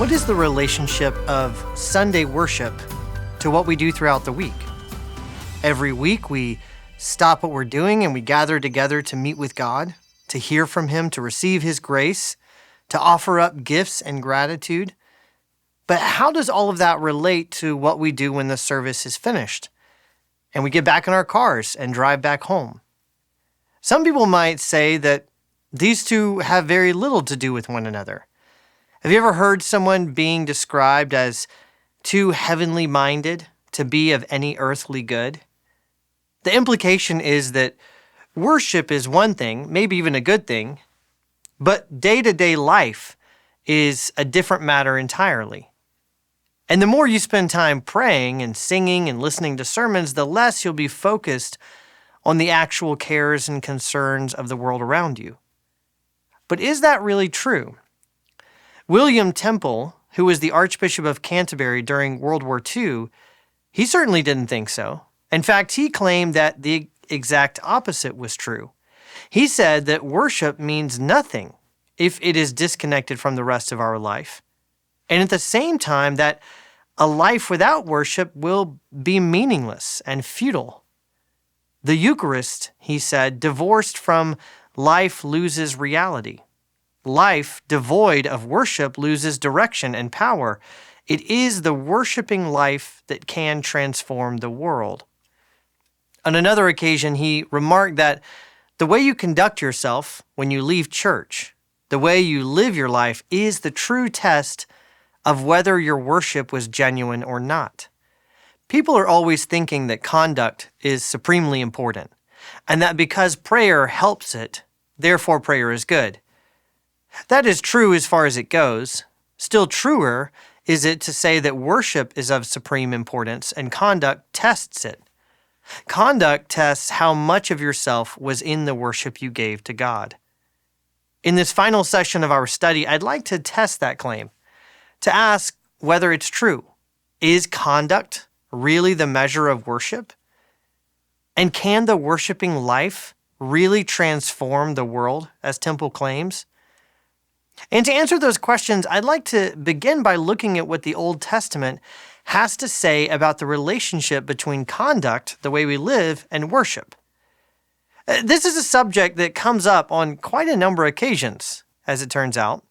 What is the relationship of Sunday worship to what we do throughout the week? Every week we stop what we're doing and we gather together to meet with God, to hear from Him, to receive His grace, to offer up gifts and gratitude. But how does all of that relate to what we do when the service is finished and we get back in our cars and drive back home? Some people might say that these two have very little to do with one another. Have you ever heard someone being described as too heavenly minded to be of any earthly good? The implication is that worship is one thing, maybe even a good thing, but day-to-day life is a different matter entirely. And the more you spend time praying and singing and listening to sermons, the less you'll be focused on the actual cares and concerns of the world around you. But is that really true? William Temple, who was the Archbishop of Canterbury during World War II, he certainly didn't think so. In fact, he claimed that the exact opposite was true. He said that worship means nothing if it is disconnected from the rest of our life. And at the same time, that a life without worship will be meaningless and futile. The Eucharist, he said, divorced from life loses reality. Life devoid of worship loses direction and power. It is the worshiping life that can transform the world. On another occasion, he remarked that the way you conduct yourself when you leave church, the way you live your life, is the true test of whether your worship was genuine or not. People are always thinking that conduct is supremely important, and that because prayer helps it, therefore prayer is good. That is true as far as it goes. Still truer is it to say that worship is of supreme importance and conduct tests it. Conduct tests how much of yourself was in the worship you gave to God. In this final session of our study, I'd like to test that claim, to ask whether it's true. Is conduct really the measure of worship? And can the worshiping life really transform the world, as Temple claims? And to answer those questions, I'd like to begin by looking at what the Old Testament has to say about the relationship between conduct, the way we live, and worship. This is a subject that comes up on quite a number of occasions, as it turns out.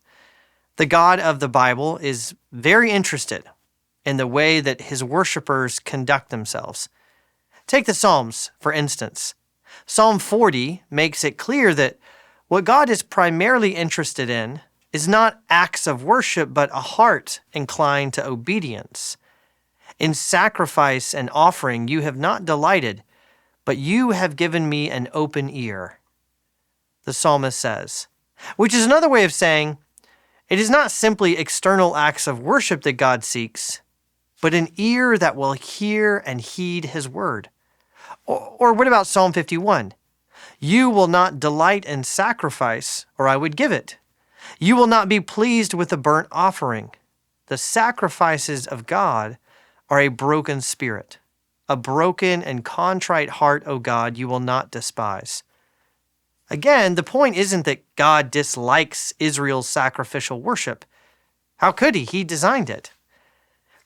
The God of the Bible is very interested in the way that His worshipers conduct themselves. Take the Psalms, for instance. Psalm 40 makes it clear that what God is primarily interested in is not acts of worship, but a heart inclined to obedience. In sacrifice and offering you have not delighted, but you have given me an open ear, the psalmist says, which is another way of saying it is not simply external acts of worship that God seeks, but an ear that will hear and heed His word. Or what about Psalm 51? You will not delight in sacrifice, or I would give it. You will not be pleased with the burnt offering. The sacrifices of God are a broken spirit. A broken and contrite heart, O God, you will not despise. Again, the point isn't that God dislikes Israel's sacrificial worship. How could He? He designed it.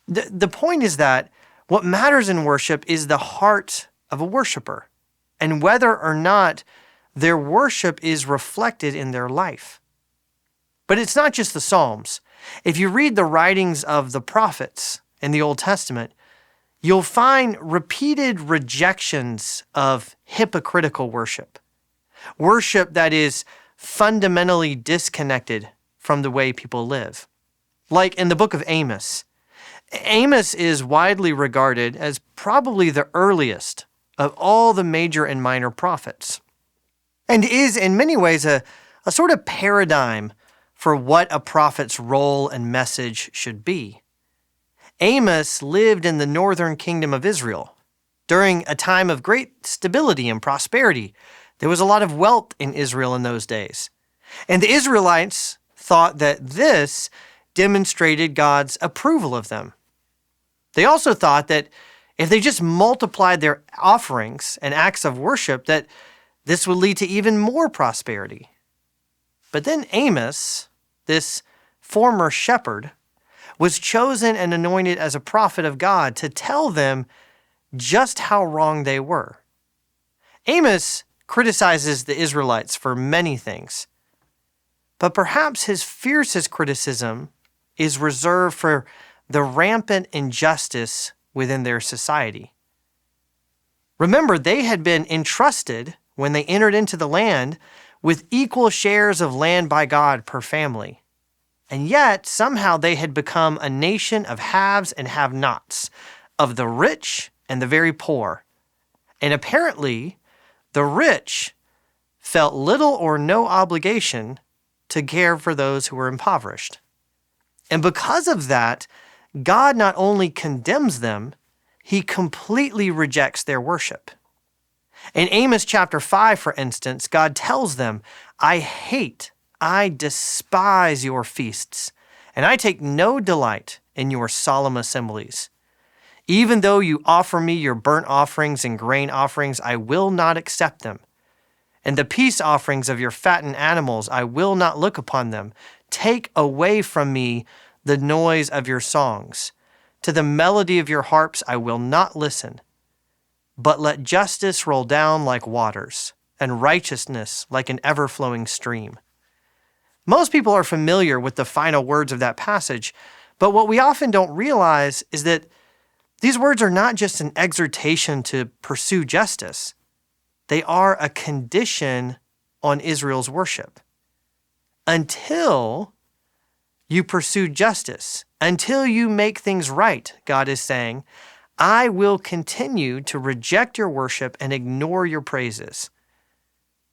The point is that what matters in worship is the heart of a worshiper, and whether or not their worship is reflected in their life. But it's not just the Psalms. If you read the writings of the prophets in the Old Testament, you'll find repeated rejections of hypocritical worship. Worship that is fundamentally disconnected from the way people live. Like in the book of Amos. Amos is widely regarded as probably the earliest of all the major and minor prophets, and is in many ways a sort of paradigm for what a prophet's role and message should be. Amos lived in the northern kingdom of Israel during a time of great stability and prosperity. There was a lot of wealth in Israel in those days. And the Israelites thought that this demonstrated God's approval of them. They also thought that if they just multiplied their offerings and acts of worship, that this would lead to even more prosperity. But then Amos, this former shepherd, was chosen and anointed as a prophet of God to tell them just how wrong they were. Amos criticizes the Israelites for many things, but perhaps his fiercest criticism is reserved for the rampant injustice within their society. Remember, they had been entrusted, when they entered into the land, with equal shares of land by God per family. And yet, somehow they had become a nation of haves and have-nots, of the rich and the very poor. And apparently, the rich felt little or no obligation to care for those who were impoverished. And because of that, God not only condemns them, he completely rejects their worship. In Amos chapter 5, for instance, God tells them, I despise your feasts, and I take no delight in your solemn assemblies. Even though you offer me your burnt offerings and grain offerings, I will not accept them. And the peace offerings of your fattened animals, I will not look upon them. Take away from me the noise of your songs. To the melody of your harps I will not listen. But let justice roll down like waters, and righteousness like an ever-flowing stream. Most people are familiar with the final words of that passage, but what we often don't realize is that these words are not just an exhortation to pursue justice. They are a condition on Israel's worship. Until you pursue justice, until you make things right, God is saying, I will continue to reject your worship and ignore your praises.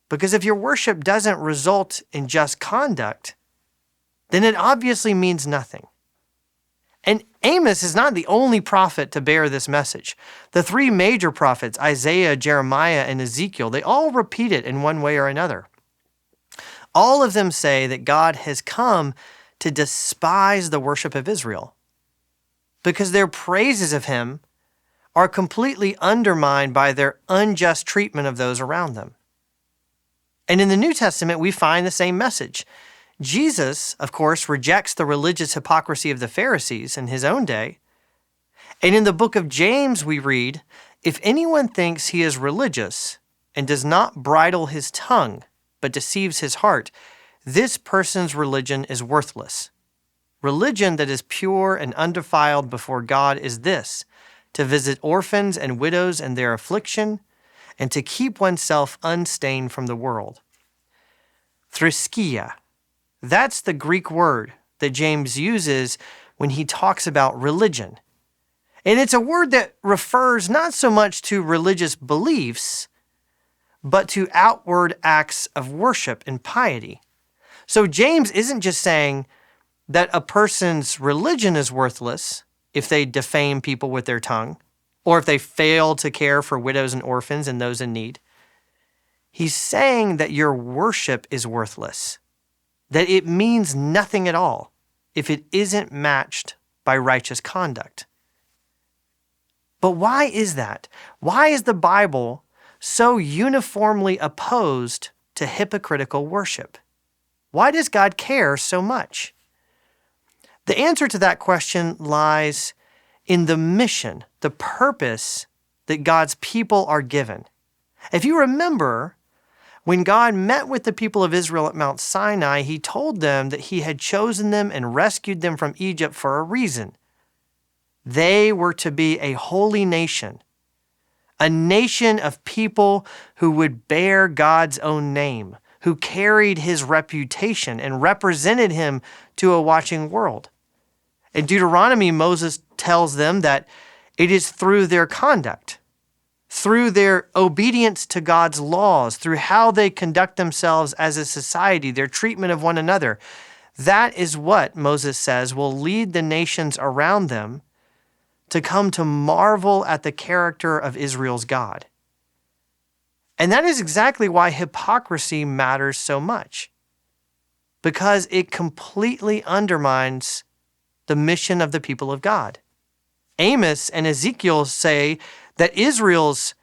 Because if your worship doesn't result in just conduct, then it obviously means nothing. And Amos is not the only prophet to bear this message. The three major prophets, Isaiah, Jeremiah, and Ezekiel, they all repeat it in one way or another. All of them say that God has come to despise the worship of Israel because their praises of him are completely undermined by their unjust treatment of those around them. And in the New Testament, we find the same message. Jesus, of course, rejects the religious hypocrisy of the Pharisees in his own day. And in the book of James, we read, if anyone thinks he is religious and does not bridle his tongue, but deceives his heart, this person's religion is worthless. Religion that is pure and undefiled before God is this, to visit orphans and widows in their affliction, and to keep oneself unstained from the world. Thriskia, that's the Greek word that James uses when he talks about religion. And it's a word that refers not so much to religious beliefs, but to outward acts of worship and piety. So James isn't just saying that a person's religion is worthless if they defame people with their tongue, or if they fail to care for widows and orphans and those in need. He's saying that your worship is worthless, that it means nothing at all if it isn't matched by righteous conduct. But why is that? Why is the Bible so uniformly opposed to hypocritical worship? Why does God care so much? The answer to that question lies in the mission, the purpose that God's people are given. If you remember, when God met with the people of Israel at Mount Sinai, he told them that he had chosen them and rescued them from Egypt for a reason. They were to be a holy nation, a nation of people who would bear God's own name, who carried his reputation and represented him to a watching world. In Deuteronomy, Moses tells them that it is through their conduct, through their obedience to God's laws, through how they conduct themselves as a society, their treatment of one another. That is what, Moses says, will lead the nations around them to come to marvel at the character of Israel's God. And that is exactly why hypocrisy matters so much, because it completely undermines the mission of the people of God. Amos and Ezekiel say that Israel's,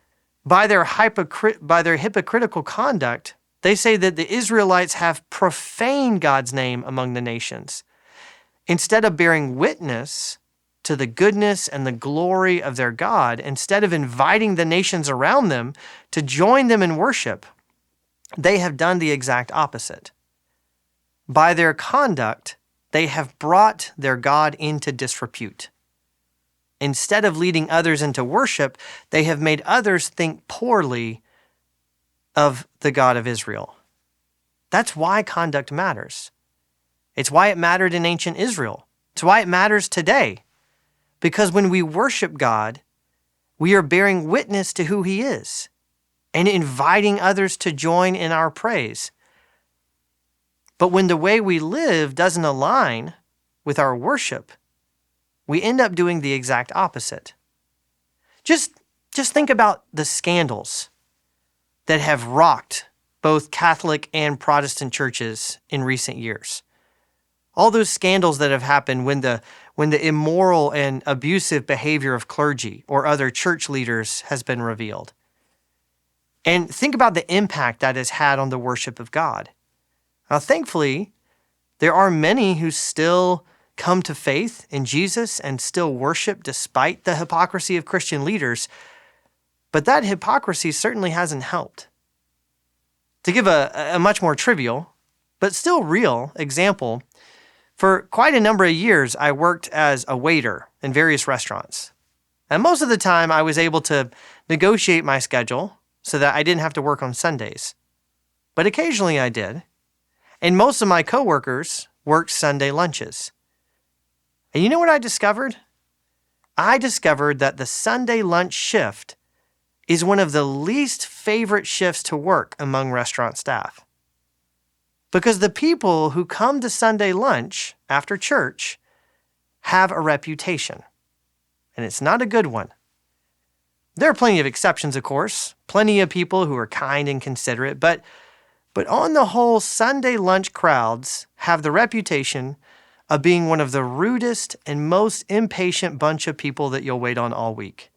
by their hypocritical conduct, they say that the Israelites have profaned God's name among the nations. Instead of bearing witness to the goodness and the glory of their God, instead of inviting the nations around them to join them in worship, they have done the exact opposite. By their conduct, they have brought their God into disrepute. Instead of leading others into worship, they have made others think poorly of the God of Israel. That's why conduct matters. It's why it mattered in ancient Israel. It's why it matters today. Because when we worship God, we are bearing witness to who He is and inviting others to join in our praise. But when the way we live doesn't align with our worship, we end up doing the exact opposite. Just think about the scandals that have rocked both Catholic and Protestant churches in recent years. All those scandals that have happened when the immoral and abusive behavior of clergy or other church leaders has been revealed. And think about the impact that has had on the worship of God. Now, thankfully, there are many who still come to faith in Jesus and still worship despite the hypocrisy of Christian leaders, but that hypocrisy certainly hasn't helped. To give a much more trivial, but still real example, for quite a number of years, I worked as a waiter in various restaurants. And most of the time, I was able to negotiate my schedule so that I didn't have to work on Sundays. But occasionally I did. And most of my coworkers worked Sunday lunches. And you know what I discovered? I discovered that the Sunday lunch shift is one of the least favorite shifts to work among restaurant staff. Because the people who come to Sunday lunch after church have a reputation. And it's not a good one. There are plenty of exceptions, of course. Plenty of people who are kind and considerate. But on the whole, Sunday lunch crowds have the reputation of being one of the rudest and most impatient bunch of people that you'll wait on all week.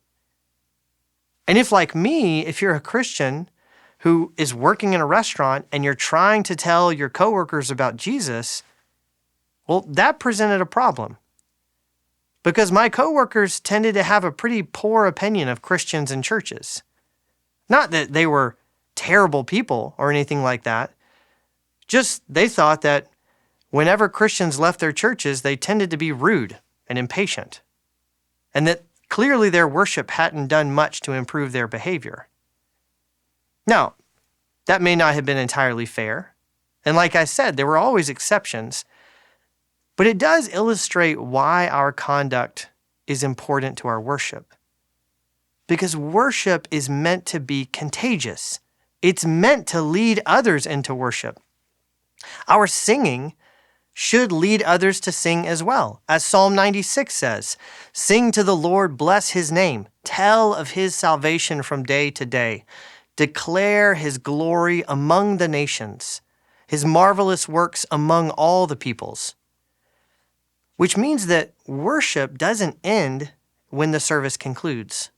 And if, like me, if you're a Christian who is working in a restaurant and you're trying to tell your coworkers about Jesus, well, that presented a problem. Because my coworkers tended to have a pretty poor opinion of Christians and churches. Not that they were terrible people or anything like that. Just they thought that whenever Christians left their churches, they tended to be rude and impatient. And that clearly their worship hadn't done much to improve their behavior. Now, that may not have been entirely fair. And like I said, there were always exceptions. But it does illustrate why our conduct is important to our worship. Because worship is meant to be contagious. It's meant to lead others into worship. Our singing should lead others to sing as well. As Psalm 96 says, "Sing to the Lord, bless His name. Tell of His salvation from day to day. Declare His glory among the nations, His marvelous works among all the peoples." Which means that worship doesn't end when the service concludes.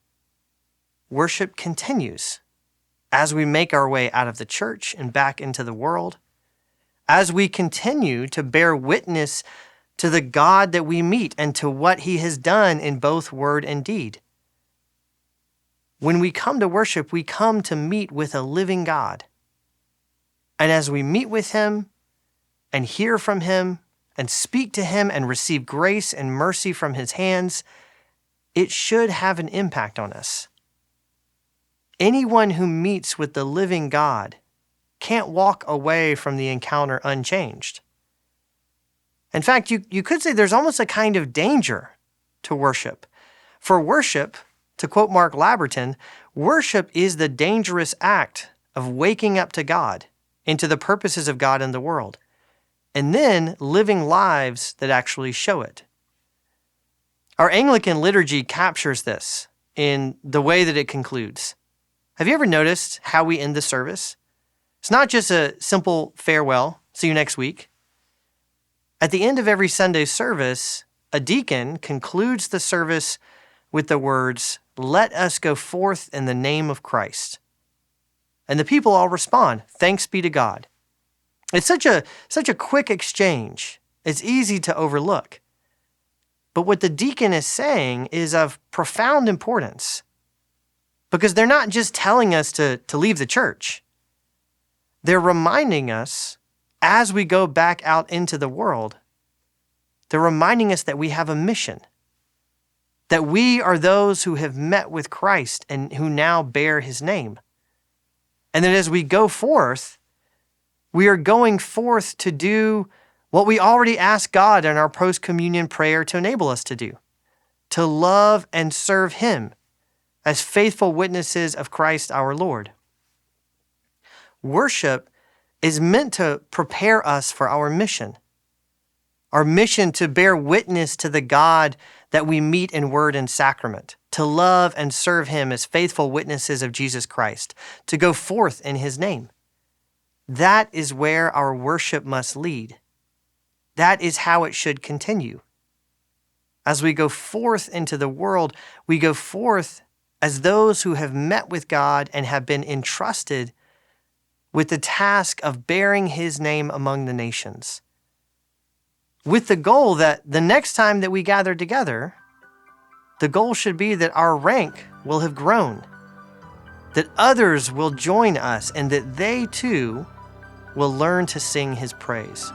Worship continues as we make our way out of the church and back into the world, as we continue to bear witness to the God that we meet and to what He has done in both word and deed. When we come to worship, we come to meet with a living God. And as we meet with Him and hear from Him and speak to Him and receive grace and mercy from His hands, it should have an impact on us. Anyone who meets with the living God can't walk away from the encounter unchanged. In fact, you could say there's almost a kind of danger to worship. For worship, to quote Mark Laberton, worship is the dangerous act of waking up to God and to the purposes of God in the world, and then living lives that actually show it. Our Anglican liturgy captures this in the way that it concludes. Have you ever noticed how we end the service? It's not just a simple farewell, see you next week. At the end of every Sunday service, a deacon concludes the service with the words, "Let us go forth in the name of Christ." And the people all respond, "Thanks be to God." It's such a quick exchange. It's easy to overlook. But what the deacon is saying is of profound importance, because they're not just telling us to leave the church. They're reminding us as we go back out into the world, they're reminding us that we have a mission, that we are those who have met with Christ and who now bear his name. And that as we go forth, we are going forth to do what we already asked God in our post-communion prayer to enable us to do, to love and serve him as faithful witnesses of Christ our Lord. Worship is meant to prepare us for our mission to bear witness to the God that we meet in word and sacrament, to love and serve him as faithful witnesses of Jesus Christ, to go forth in his name. That is where our worship must lead. That is how it should continue. As we go forth into the world, we go forth as those who have met with God and have been entrusted with the task of bearing his name among the nations, with the goal that the next time that we gather together, the goal should be that our rank will have grown, that others will join us, and that they too will learn to sing his praise.